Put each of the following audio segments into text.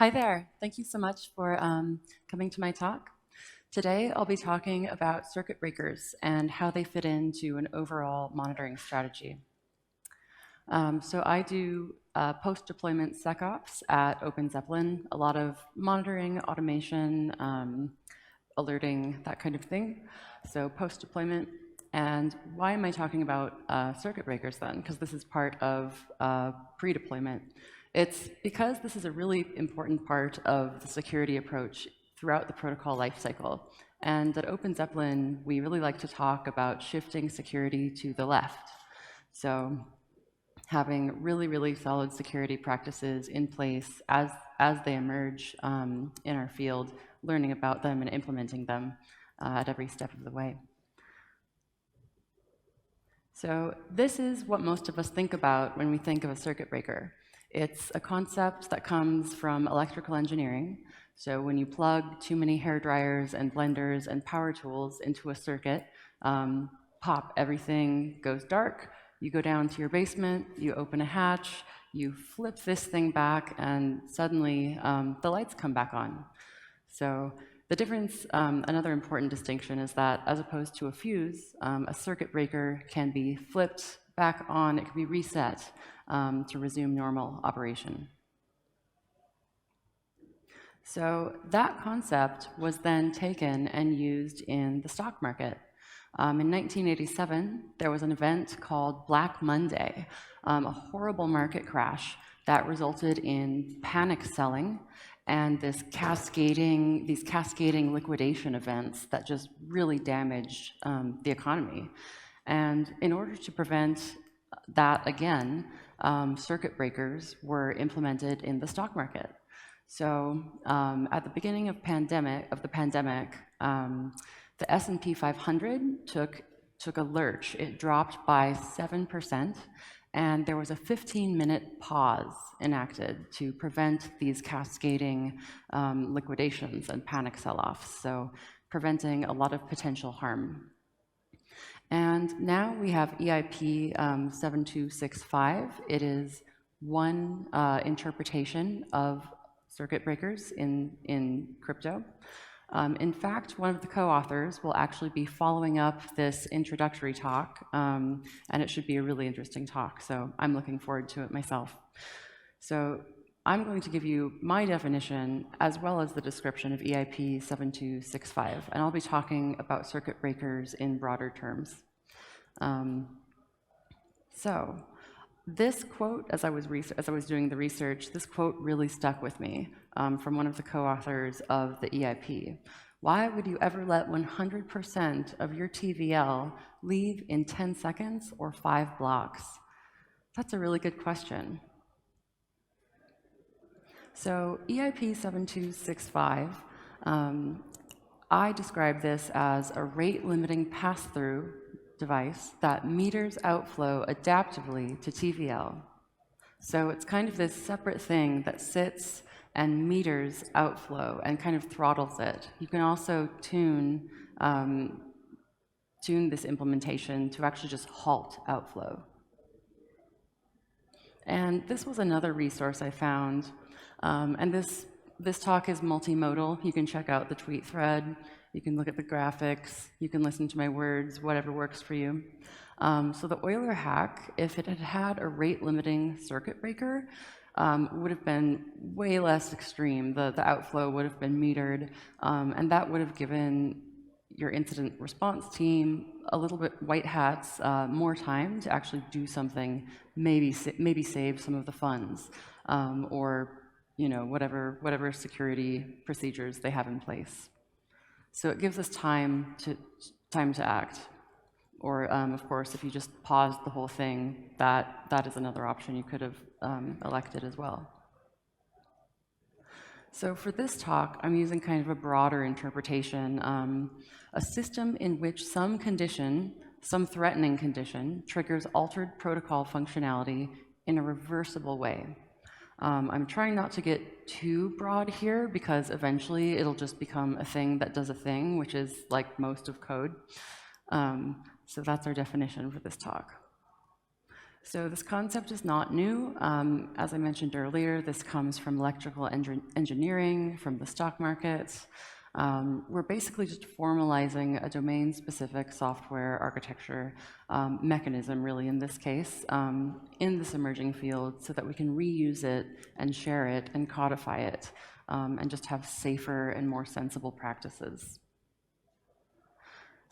Hi there. Thank you so much for coming to my talk. Today, I'll be talking about circuit breakers and how they fit into an overall monitoring strategy. So I do post-deployment SecOps at OpenZeppelin, a lot of monitoring, automation, alerting, that kind of thing. So post-deployment. And why am I talking about circuit breakers then? Because this is part of pre-deployment. It's because this is a really important part of the security approach throughout the protocol lifecycle. And at OpenZeppelin, we really like to talk about shifting security to the left. So having really, really solid security practices in place as they emerge in our field, learning about them and implementing them at every step of the way. So this is what most of us think about when we think of a circuit breaker. It's a concept that comes from electrical engineering. So when you plug too many hair dryers and blenders and power tools into a circuit, pop, everything goes dark. You go down to your basement, you open a hatch, you flip this thing back, and suddenly the lights come back on. So the difference, another important distinction, is that as opposed to a fuse, a circuit breaker can be flipped back on, it can be reset to resume normal operation. So that concept was then taken and used in the stock market. In 1987, there was an event called Black Monday, a horrible market crash that resulted in panic selling and these cascading liquidation events that just really damaged the economy. And in order to prevent that again, circuit breakers were implemented in the stock market. So at the beginning of the pandemic, the S&P 500 took a lurch. It dropped by 7%, and there was a 15-minute pause enacted to prevent these cascading liquidations and panic sell-offs, so preventing a lot of potential harm. And now we have EIP 7265. It is one interpretation of circuit breakers in crypto. In fact, one of the co-authors will actually be following up this introductory talk, and it should be a really interesting talk, so I'm looking forward to it myself. So I'm going to give you my definition as well as the description of EIP 7265, and I'll be talking about circuit breakers in broader terms. So this quote, as I was doing the research, this quote really stuck with me from one of the co-authors of the EIP. Why would you ever let 100% of your TVL leave in 10 seconds or 5 blocks? That's a really good question. So EIP 7265, I describe this as a rate-limiting pass-through device that meters outflow adaptively to TVL. So it's kind of this separate thing that sits and meters outflow and kind of throttles it. You can also tune this implementation to actually just halt outflow. And this was another resource I found. And this talk is multimodal. You can check out the tweet thread. You can look at the graphics. You can listen to my words, whatever works for you. So the Euler hack, if it had had a rate-limiting circuit breaker, would have been way less extreme. The outflow would have been metered, and that would have given your incident response team a little bit white hats more time to actually do something, maybe save some of the funds, or whatever security procedures they have in place. So it gives us time to act. Or of course, if you just paused the whole thing, that is another option you could have elected as well. So for this talk, I'm using kind of a broader interpretation, a system in which some threatening condition, triggers altered protocol functionality in a reversible way. I'm trying not to get too broad here because eventually it'll just become a thing that does a thing, which is like most of code. So that's our definition for this talk. So this concept is not new. As I mentioned earlier, this comes from electrical engineering, from the stock market. We're basically just formalizing a domain-specific software architecture mechanism, really, in this case, in this emerging field so that we can reuse it and share it and codify it and just have safer and more sensible practices.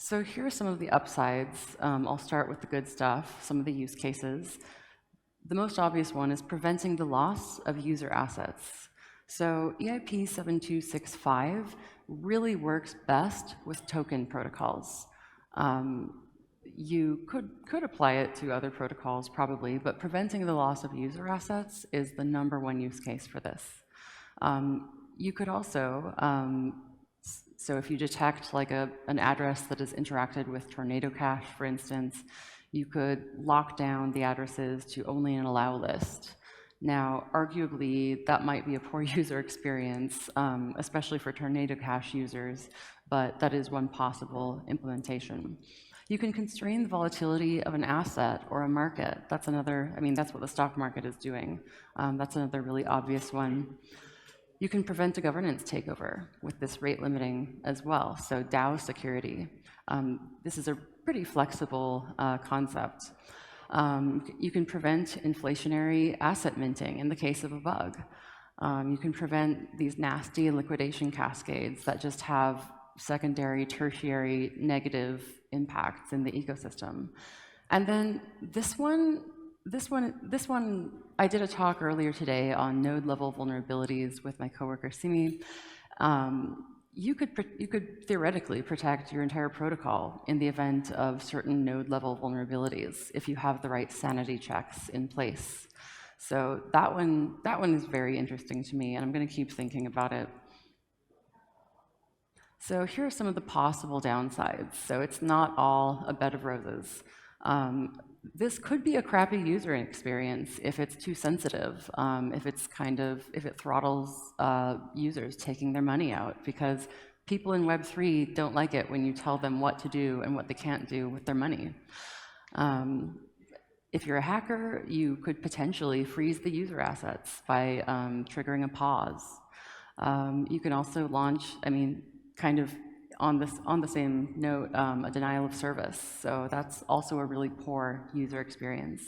So here are some of the upsides. I'll start with the good stuff, some of the use cases. The most obvious one is preventing the loss of user assets. So EIP 7265 really works best with token protocols. You could apply it to other protocols probably, but preventing the loss of user assets is the #1 use case for this. You could also so if you detect like an address that has interacted with Tornado Cache, for instance, you could lock down the addresses to only an allow list. Now, arguably, that might be a poor user experience, especially for Tornado Cache users, but that is one possible implementation. You can constrain the volatility of an asset or a market. That's another, I mean, that's what the stock market is doing. That's another really obvious one. You can prevent a governance takeover with this rate limiting as well, so DAO security. This is a pretty flexible concept. You can prevent inflationary asset minting in the case of a bug. You can prevent these nasty liquidation cascades that just have secondary, tertiary negative impacts in the ecosystem. And then this one, I did a talk earlier today on node level vulnerabilities with my coworker Simi. You could theoretically protect your entire protocol in the event of certain node level vulnerabilities if you have the right sanity checks in place. So that one is very interesting to me, and I'm going to keep thinking about it. So here are some of the possible downsides. So it's not all a bed of roses. This could be a crappy user experience if it's too sensitive, if it throttles users taking their money out, because people in Web3 don't like it when you tell them what to do and what they can't do with their money. If you're a hacker, you could potentially freeze the user assets by triggering a pause. You can also launch, kind of on the same note, a denial of service. So that's also a really poor user experience.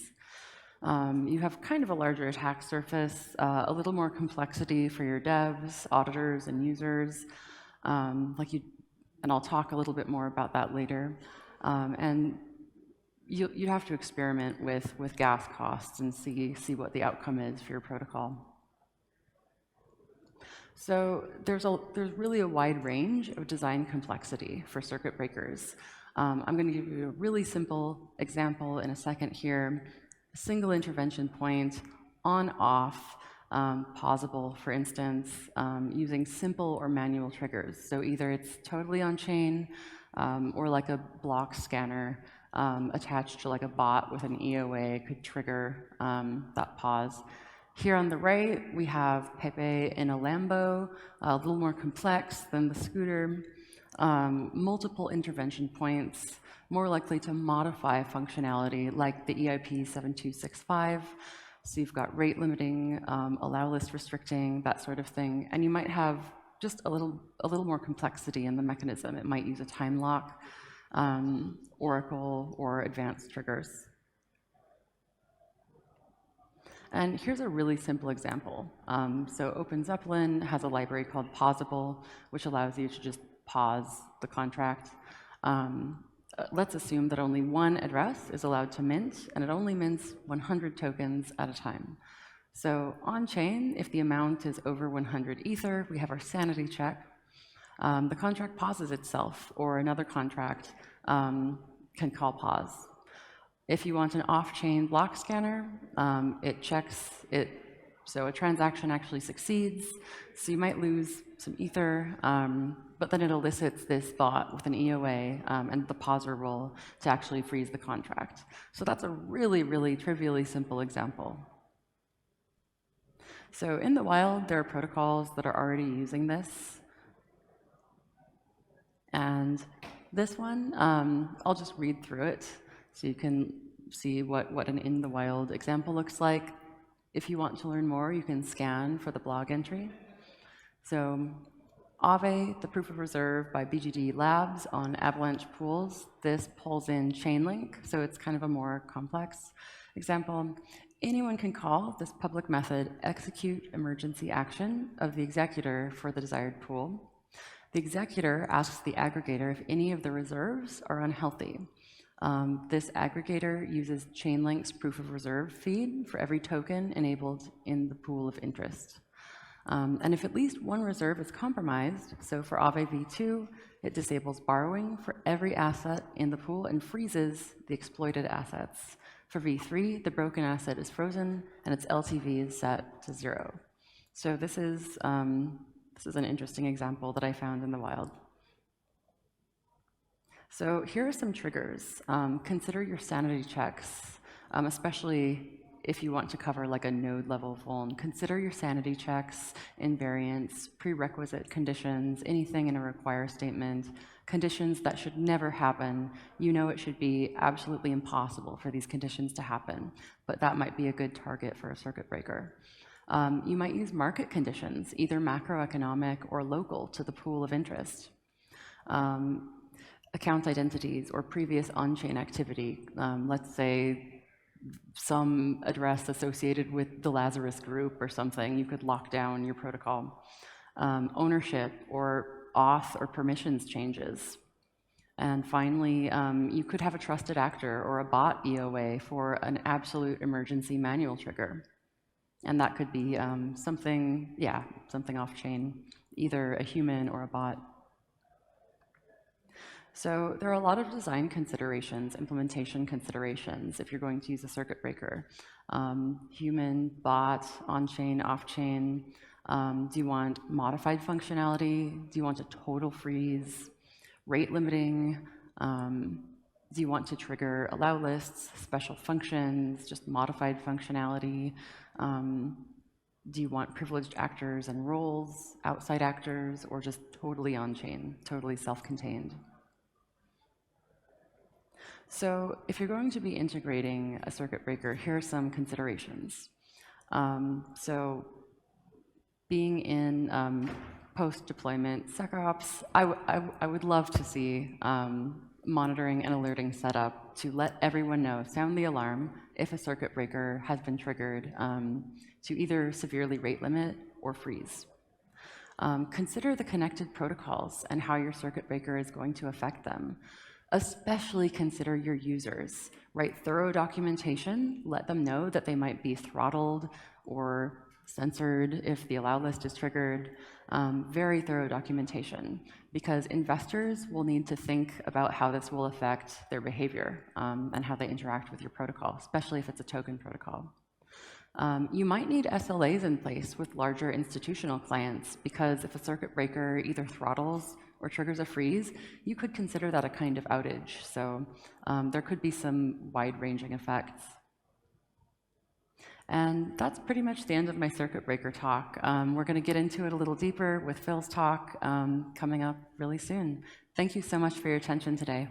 You have kind of a larger attack surface, a little more complexity for your devs, auditors, and users. And I'll talk a little bit more about that later. And you have to experiment with gas costs and see what the outcome is for your protocol. So there's really a wide range of design complexity for circuit breakers. I'm going to give you a really simple example in a second here. A single intervention point, on-off, pausable, for instance, using simple or manual triggers. So either it's totally on-chain or like a block scanner attached to like a bot with an EOA could trigger that pause. Here on the right, we have Pepe in a Lambo, a little more complex than the scooter, multiple intervention points, more likely to modify functionality like the EIP 7265. So you've got rate limiting, allow list restricting, that sort of thing. And you might have just a little more complexity in the mechanism. It might use a time lock, oracle, or advanced triggers. And here's a really simple example. So OpenZeppelin has a library called Pausable, which allows you to just pause the contract. Let's assume that only one address is allowed to mint, and it only mints 100 tokens at a time. So on-chain, if the amount is over 100 Ether, we have our sanity check. The contract pauses itself, or another contract can call pause. If you want an off-chain block scanner, it checks it, so a transaction actually succeeds. So you might lose some Ether, but then it elicits this bot with an EOA and the pauser rule to actually freeze the contract. So that's a really, really trivially simple example. So in the wild, there are protocols that are already using this. And this one, I'll just read through it so you can see what an in the wild example looks like. If you want to learn more, you can scan for the blog entry. So Aave, the proof of reserve by BGD Labs on Avalanche pools. This pulls in Chainlink, so it's kind of a more complex example. Anyone can call this public method execute emergency action of the executor for the desired pool. The executor asks the aggregator if any of the reserves are unhealthy. This aggregator uses Chainlink's proof of reserve feed for every token enabled in the pool of interest. And if at least one reserve is compromised, so for Aave v2, it disables borrowing for every asset in the pool and freezes the exploited assets. For v3, the broken asset is frozen and its LTV is set to 0. So this is an interesting example that I found in the wild. So here are some triggers. Consider your sanity checks, especially if you want to cover like a node level vuln. Consider your sanity checks, invariants, prerequisite conditions, anything in a require statement, conditions that should never happen. You know it should be absolutely impossible for these conditions to happen, but that might be a good target for a circuit breaker. You might use market conditions, either macroeconomic or local, to the pool of interest. Account identities or previous on-chain activity. Let's say some address associated with the Lazarus group or something, you could lock down your protocol. Ownership or auth or permissions changes. And finally, you could have a trusted actor or a bot EOA for an absolute emergency manual trigger. And that could be something off-chain, either a human or a bot. So there are a lot of design considerations, implementation considerations, if you're going to use a circuit breaker. Human, bot, on-chain, off-chain. Do you want modified functionality? Do you want a total freeze? Rate limiting? Do you want to trigger allow lists, special functions, just modified functionality? Do you want privileged actors and roles, outside actors, or just totally on-chain, totally self-contained? So if you're going to be integrating a circuit breaker, here are some considerations. So being in post-deployment SecOps, I would love to see monitoring and alerting set up to let everyone know, sound the alarm if a circuit breaker has been triggered to either severely rate limit or freeze. Consider the connected protocols and how your circuit breaker is going to affect them. Especially consider your users. Write thorough documentation, let them know that they might be throttled or censored if the allow list is triggered. Very thorough documentation, because investors will need to think about how this will affect their behavior and how they interact with your protocol, especially if it's a token protocol. You might need SLAs in place with larger institutional clients, because if a circuit breaker either throttles or triggers a freeze, you could consider that a kind of outage. So there could be some wide-ranging effects. And that's pretty much the end of my circuit breaker talk. We're going to get into it a little deeper with Phil's talk coming up really soon. Thank you so much for your attention today.